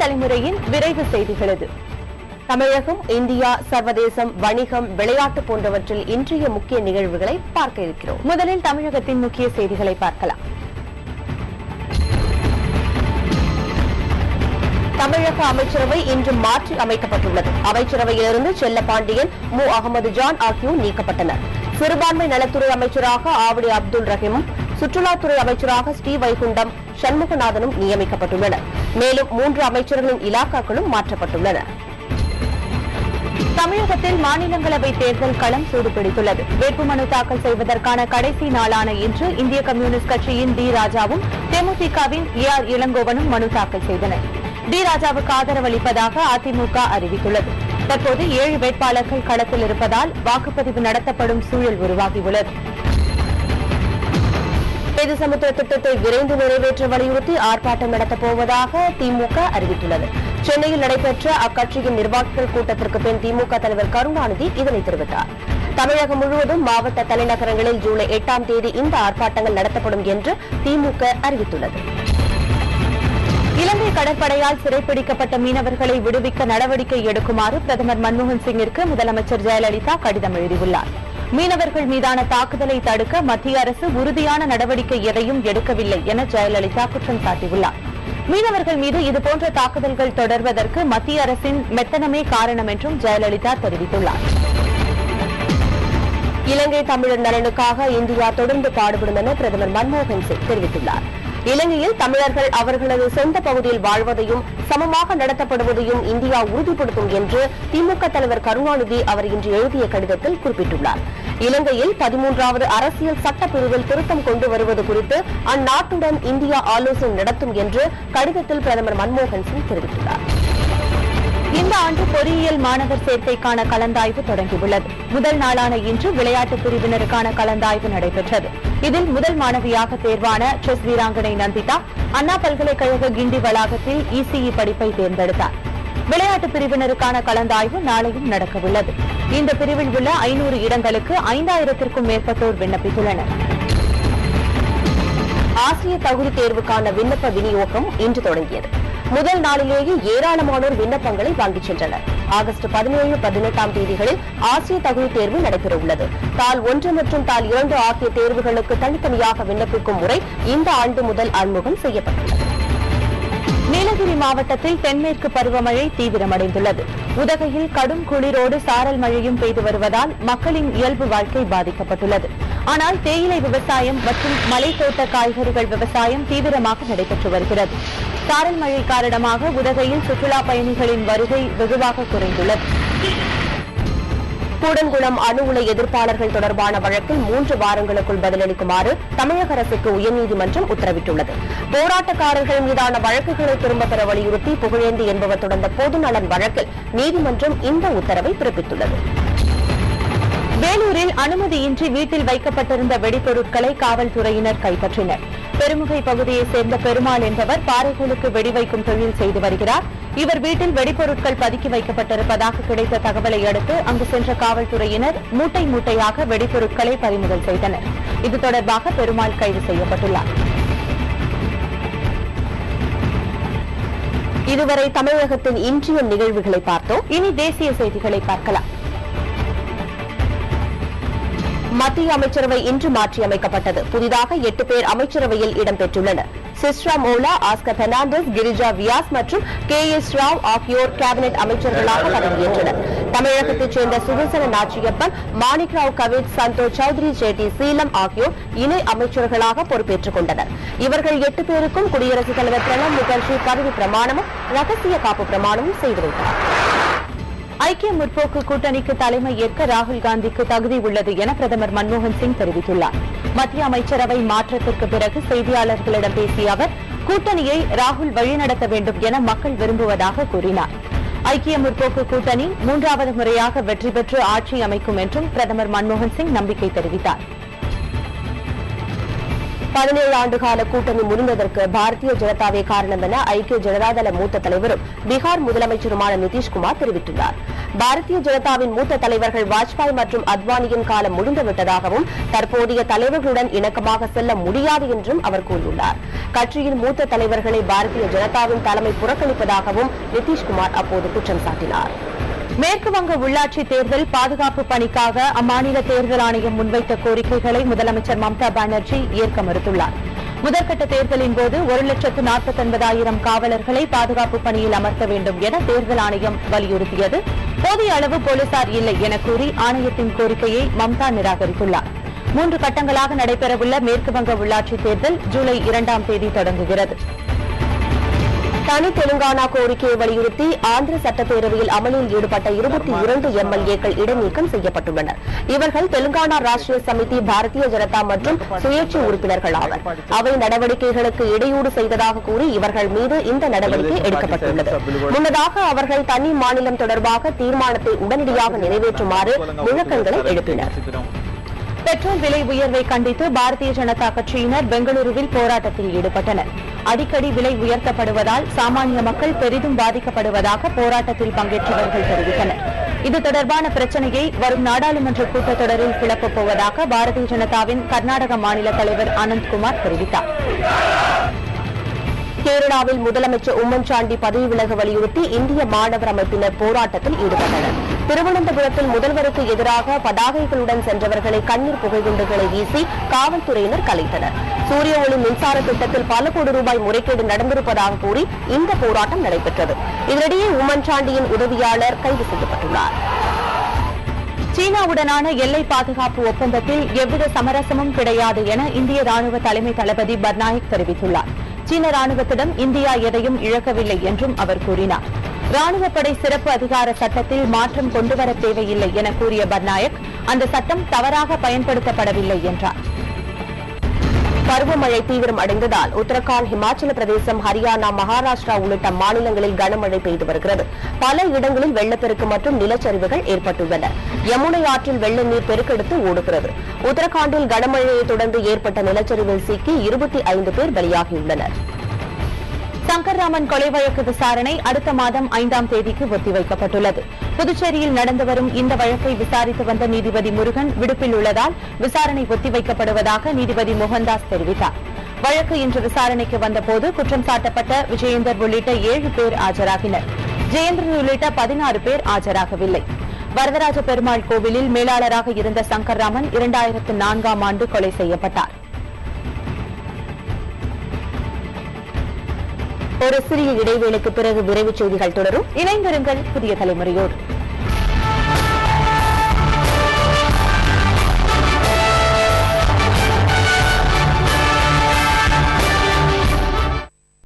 தலைமுறையின் விரைவு செய்திகள் இது. தமிழகம், இந்தியா, சர்வதேசம், வணிகம், விளையாட்டு போன்றவற்றில் இன்றைய முக்கிய நிகழ்வுகளை பார்க்க இருக்கிறோம். முதலில் தமிழகத்தின் முக்கிய செய்திகளை பார்க்கலாம். தமிழக அமைச்சரவை இன்று மாற்றி அமைக்கப்பட்டுள்ளது. அமைச்சரவையிலிருந்து செல்லப்பாண்டியன், மு. அகமது ஜான் ஆகியோர் நீக்கப்பட்டனர். சிறுபான்மை நலத்துறை அமைச்சராக ஆவடி அப்துல் ரஹீமும், சுற்றுலாத்துறை அமைச்சராக ஸ்ரீவைகுண்டம் சண்முகநாதனும் நியமிக்கப்பட்டுள்ளனர். மேலும் 3 அமைச்சர்களின் இலாக்காக்களும் மாற்றப்பட்டுள்ளன. தமிழகத்தில் மாநிலங்களவை தேர்தல் களம் சூடுபிடித்துள்ளது. வேட்புமனு தாக்கல் செய்வதற்கான கடைசி நாளான இன்று இந்திய கம்யூனிஸ்ட் கட்சியின் டி. ராஜாவும், தேமுதிகவின் ஏ.ஆர். இளங்கோவனும் மனு தாக்கல் செய்தனர். டி. ராஜாவுக்கு ஆதரவு அளிப்பதாக அதிமுக அறிவித்துள்ளது. தற்போது 7 வேட்பாளர்கள் களத்தில் இருப்பதால் வாக்குப்பதிவு நடத்தப்படும் சூழல் உருவாகியுள்ளது. மேது சமுத்திர திட்டத்தை விரைந்து நிறைவேற்ற வலியுறுத்தி ஆர்ப்பாட்டம் நடத்தப் போவதாக திமுக அறிவித்துள்ளது. சென்னையில் நடைபெற்ற அக்கட்சியின் நிர்வாகிகள் கூட்டத்திற்கு பின் திமுக தலைவர் கருணாநிதி இதனை தெரிவித்தார். தமிழகம் முழுவதும் மாவட்ட தலைநகரங்களில் ஜூலை 8ஆம் தேதி இந்த ஆர்ப்பாட்டங்கள் நடத்தப்படும் என்று திமுக அறிவித்துள்ளது. இலங்கை கடற்படையால் சிறைப்பிடிக்கப்பட்ட மீனவர்களை விடுவிக்க நடவடிக்கை எடுக்குமாறு பிரதமர் மன்மோகன் சிங்கிற்கு முதலமைச்சர் ஜெயலலிதா கடிதம் எழுதியுள்ளார். மீனவர்கள் மீதான தாக்குதலை தடுக்க மத்திய அரசு உறுதியான நடவடிக்கை எதையும் எடுக்கவில்லை என ஜெயலலிதா குற்றம் சாட்டியுள்ளார். மீனவர்கள் மீது இதுபோன்ற தாக்குதல்கள் தொடர்வதற்கு மத்திய அரசின் மெத்தனமே காரணம் என்றும் ஜெயலலிதா தெரிவித்துள்ளார். இலங்கை தமிழர் நலனுக்காக இந்தியா தொடர்ந்து பாடுபடும் என பிரதமர் மன்மோகன் சிங் தெரிவித்துள்ளார். இலங்கையில் தமிழர்கள் அவர்களது சொந்த பகுதியில் வாழ்வதையும் சமமாக நடத்தப்படுவதையும் இந்தியா உறுதிப்படுத்தும் என்று திமுக தலைவர் கருணாநிதி அவர் இன்று எழுதிய கடிதத்தில் குறிப்பிட்டுள்ளார். இலங்கையில் 13வது அரசியல் சட்டப்பிரிவில் திருத்தம் கொண்டு வருவது குறித்து அந்நாட்டுடன் இந்தியா ஆலோசனை நடத்தும் என்று கடிதத்தில் பிரதமர் மன்மோகன் சிங் தெரிவித்துள்ளார். இந்த ஆண்டு பொறியியல் மாணவர் சேர்க்கைக்கான கலந்தாய்வு தொடங்கியுள்ளது. முதல் நாளான இன்று விளையாட்டு பிரிவினருக்கான கலந்தாய்வு நடைபெற்றது. இதில் முதல் மாணவியாக தேர்வான செஸ் வீராங்கனை நந்திதா அண்ணா பல்கலைக்கழக கிண்டி வளாகத்தில் இசிஇ படிப்பை தேர்ந்தெடுத்தார். விளையாட்டு பிரிவினருக்கான கலந்தாய்வு நாளையும் நடக்கவுள்ளது. இந்த பிரிவில் உள்ள 500 இடங்களுக்கு 5000த்திற்கும் மேற்பட்டோர் விண்ணப்பித்துள்ளனர். ஆசிய தகுதி தேர்வுக்கான விண்ணப்ப விநியோகம் இன்று தொடங்கியது. முதல் நாளிலேயே ஏராளமானோர் விண்ணப்பங்களை வாங்கிச் சென்றனர். ஆகஸ்ட் 17, 18ஆம் தேதிகளில் ஆசிய தகுதி தேர்வு நடைபெறவுள்ளது. தாள் 1 மற்றும் தாள் 2 ஆகிய தேர்வுகளுக்கு தனித்தனியாக விண்ணப்பிக்கும் முறை இந்த ஆண்டு முதல் அறிமுகம் செய்யப்பட்டுள்ளது. நீலகிரி மாவட்டத்தில் தென்மேற்கு பருவமழை தீவிரமடைந்துள்ளது. உதகையில் கடும் குளிரோடு சாரல் மழையும் பெய்து வருவதால் மக்களின் இயல்பு வாழ்க்கை பாதிக்கப்பட்டுள்ளது. ஆனால் தேயிலை விவசாயம் மற்றும் மலைத்தோட்ட காய்கறிகள் விவசாயம் தீவிரமாக நடைபெற்று வருகிறது. சாரல் மழை காரணமாக உதகையில் சுற்றுலா பயணிகளின் வருகை வெகுவாக குறைந்துள்ளது. கூடன்குளம் அணு உலை எதிர்ப்பாளர்கள் தொடர்பான வழக்கில் 3 வாரங்களுக்குள் பதிலளிக்குமாறு தமிழக அரசுக்கு உயர்நீதிமன்றம் உத்தரவிட்டுள்ளது. போராட்டக்காரர்கள் மீதான வழக்குகளை திரும்பப் பெற வலியுறுத்தி புகழேந்தி என்பவர் தொடர்ந்த பொதுநலன் வழக்கில் நீதிமன்றம் இந்த உத்தரவை பிறப்பித்துள்ளது. வேலூரில் அனுமதியின்றி வீட்டில் வைக்கப்பட்டிருந்த வெடிபொருட்களை காவல்துறையினர் கைப்பற்றினர். பெருமுகை பகுதியைச் சேர்ந்த பெருமாள் என்பவர் பாறைகளுக்கு வெடிவைக்கும் தொழில் செய்து வருகிறார். இவர் வீட்டில் வெடிபொருட்கள் பதுக்கி வைக்கப்பட்டிருப்பதாக கிடைத்த தகவலை அடுத்து அங்கு சென்ற காவல்துறையினர் மூட்டை மூட்டையாக வெடிபொருட்களை பறிமுதல் செய்தனர். இது தொடர்பாக பெருமாள் கைது செய்யப்பட்டுள்ளார். இதுவரை தமிழகத்தின் இன்றைய நிகழ்வுகளை பார்த்தோம். இனி தேசிய செய்திகளை பார்க்கலாம். மத்திய அமைச்சரவை இன்று மாற்றியமைக்கப்பட்டது. புதிதாக 8 பேர் அமைச்சரவையில் இடம்பெற்றுள்ளனர். சிஸ்ரா மோலா, ஆஸ்கர் பெர்னாண்டஸ், கிரிஜா வியாஸ் மற்றும் KS ராவ் ஆகியோர் கேபினெட் அமைச்சர்களாக பதவியேற்றனர். தமிழகத்தைச் சேர்ந்த சுதர்சன நாச்சியப்பன், மாணிக்ராவ் கவித், சந்தோஷ் சௌத்ரி, ஜேடி சீலம் ஆகியோர் இணை அமைச்சர்களாக பொறுப்பேற்றுக் கொண்டனர். இவர்கள் 8 பேருக்கும் குடியரசுத் தலைவர் பிரணாப் முகர்ஜி பதவி பிரமாணமும் ரகசிய காப்பு பிரமாணமும் செய்து வைத்தார். ஐக்கிய முற்போக்கு கூட்டணிக்கு தலைமை ஏற்க ராகுல் காந்திக்கு தகுதி உள்ளது என பிரதமர் மன்மோகன் சிங் தெரிவித்துள்ளார். மத்திய அமைச்சரவை மாற்றத்திற்கு பிறகு செய்தியாளர்களிடம் பேசிய அவர் கூட்டணியை ராகுல் வழிநடத்த வேண்டும் என மக்கள் விரும்புவதாக கூறினார். ஐக்கிய முற்போக்கு கூட்டணி 3வது முறையாக வெற்றி பெற்று ஆட்சி அமைக்கும் என்றும் பிரதமர் மன்மோகன் சிங் நம்பிக்கை தெரிவித்தார். 17 ஆண்டுகால கூட்டணி முடிந்ததற்கு பாரதிய ஜனதாவே காரணம் என ஐக்கிய ஜனதாதள மூத்த தலைவரும் பீகார் முதலமைச்சருமான நிதிஷ்குமார் தெரிவித்துள்ளார். பாரதிய ஜனதாவின் மூத்த தலைவர்கள் வாஜ்பாய் மற்றும் அத்வானியின் காலம் முடிந்துவிட்டதாகவும் தற்போதைய தலைவர்களுடன் இணக்கமாக செல்ல முடியாது என்றும் அவர் கூறியுள்ளார். கட்சியின் மூத்த தலைவர்களை பாரதிய ஜனதாவின் தலைமை புறக்கணிப்பதாகவும் நிதிஷ்குமார் அப்போது குற்றம் சாட்டினார். மேற்குவங்க உள்ளாட்சி தேர்தல் பாதுகாப்பு பணிக்காக அம்மாநில தேர்தல் ஆணையம் முன்வைத்த கோரிக்கைகளை முதலமைச்சர் மம்தா பானர்ஜி ஏற்க மறுத்துள்ளார். முதற்கட்ட தேர்தலின் போது 1,49,000 காவலர்களை பாதுகாப்பு பணியில் அமர்த்த வேண்டும் என தேர்தல் ஆணையம் வலியுறுத்தியது. போதிய அளவு போலீசார் இல்லை என கூறி ஆணையத்தின் கோரிக்கையை மம்தா நிராகரித்துள்ளார். 3 கட்டங்களாக நடைபெறவுள்ள மேற்குவங்க உள்ளாட்சி தேர்தல் ஜூலை 2ஆம் தேதி தொடங்குகிறது. தனி தெலுங்கானா கோரிக்கையை வலியுறுத்தி ஆந்திர சட்டப்பேரவையில் அமளியில் ஈடுபட்ட 22 எம்எல்ஏக்கள் இடைநீக்கம் செய்யப்பட்டுள்ளனர். இவர்கள் தெலுங்கானா ராஷ்டிரிய சமிதி, பாரதிய ஜனதா மற்றும் சுயேட்சை உறுப்பினர்கள் ஆவர். அவை நடவடிக்கைகளுக்கு இடையூறு செய்ததாக கூறி இவர்கள் மீது இந்த நடவடிக்கை எடுக்கப்பட்டுள்ளது. முன்னதாக அவர்கள் தனி மாநிலம் தொடர்பாக தீர்மானத்தை உடனடியாக நிறைவேற்றுமாறு முழக்கங்களை எழுப்பினர். பெட்ரோல் விலை உயர்வை கண்டித்து பாரதிய ஜனதா கட்சியினர் பெங்களூருவில் போராட்டத்தில் ஈடுபட்டனர். அடிக்கடி விலை உயர்த்தப்படுவதால் சாமானிய மக்கள் பெரிதும் பாதிக்கப்படுவதாக போராட்டத்தில் பங்கேற்றவர்கள் தெரிவித்தனர். இது தொடர்பான பிரச்சினையை வரும் நாடாளுமன்ற கூட்டத்தொடரில் கிளப்பப் போவதாக பாரதிய ஜனதாவின் கர்நாடக மாநில தலைவர் அனந்த்குமார் தெரிவித்தார். கேரளாவில் முதலமைச்சர் உம்மன்சாண்டி பதவி விலக வலியுறுத்தி இந்திய மாணவர் அமைப்பினர் போராட்டத்தில் ஈடுபட்டனர். திருவனந்தபுரத்தில் முதல்வருக்கு எதிராக பதாகைகளுடன் சென்றவர்களை கண்ணீர் புகைகுண்டுகளை வீசி காவல்துறையினர் கலைத்தனர். சூரிய ஒளி மின்சார திட்டத்தில் பல கோடி ரூபாய் முறைகேடு நடந்திருப்பதாக கூறி இந்த போராட்டம் நடைபெற்றது. இதனிடையே உம்மன்சாண்டியின் உதவியாளர் கைது செய்யப்பட்டுள்ளார். சீனாவுடனான எல்லை பாதுகாப்பு ஒப்பந்தத்தில் எவ்வித சமரசமும் கிடையாது என இந்திய ராணுவ தலைமை தளபதி பட்நாயக் தெரிவித்துள்ளார். சீன ராணுவத்திடம் இந்தியா எதையும் இழக்கவில்லை என்றும் அவர் கூறினார். ராணுவப்படை சிறப்பு அதிகார சட்டத்தில் மாற்றம் கொண்டுவர தேவையில்லை என கூறிய பட்நாயக் அந்த சட்டம் தவறாக பயன்படுத்தப்படவில்லை என்றார். பருவமழை தீவிரம் அடைந்ததால் உத்தரகாண்ட், ஹிமாச்சல பிரதேசம், ஹரியானா, மகாராஷ்டிரா உள்ளிட்ட மாநிலங்களில் கனமழை பெய்து வருகிறது. பல இடங்களில் வெள்ளப்பெருக்கு மற்றும் நிலச்சரிவுகள் ஏற்பட்டுள்ளன. யமுனை ஆற்றில் வெள்ள நீர் பெருக்கெடுத்து ஓடுகிறது. உத்தரகாண்டில் கனமழையை தொடர்ந்து ஏற்பட்ட நிலச்சரிவில் சிக்கி 25 பேர் பலியாகியுள்ளனர். சங்கர்ராமன் கொலை வழக்கு விசாரணை அடுத்த மாதம் 5ஆம் தேதிக்கு ஒத்திவைக்கப்பட்டுள்ளது. புதுச்சேரியில் நடந்து வரும் இந்த வழக்கை விசாரித்து வந்த நீதிபதி முருகன் விடுப்பில் உள்ளதால் விசாரணை ஒத்திவைக்கப்படுவதாக நீதிபதி மோகன்தாஸ் தெரிவித்தார். வழக்கு இன்று விசாரணைக்கு வந்தபோது குற்றம் சாட்டப்பட்ட விஜயேந்தர் உள்ளிட்ட 7 பேர் ஆஜராகினர். ஜெயேந்திரன் உள்ளிட்ட 16 பேர் ஆஜராகவில்லை. வரதராஜ பெருமாள் கோவிலில் மேலாளராக இருந்த சங்கர்ராமன் 2004ஆம் ஆண்டு கொலை செய்யப்பட்டார். ஒரு சிறிய இடைவேளைக்கு பிறகு விரைவுச் செய்திகள் தொடரும். இணைந்திருங்கள் புதிய தலைமுறையோடு.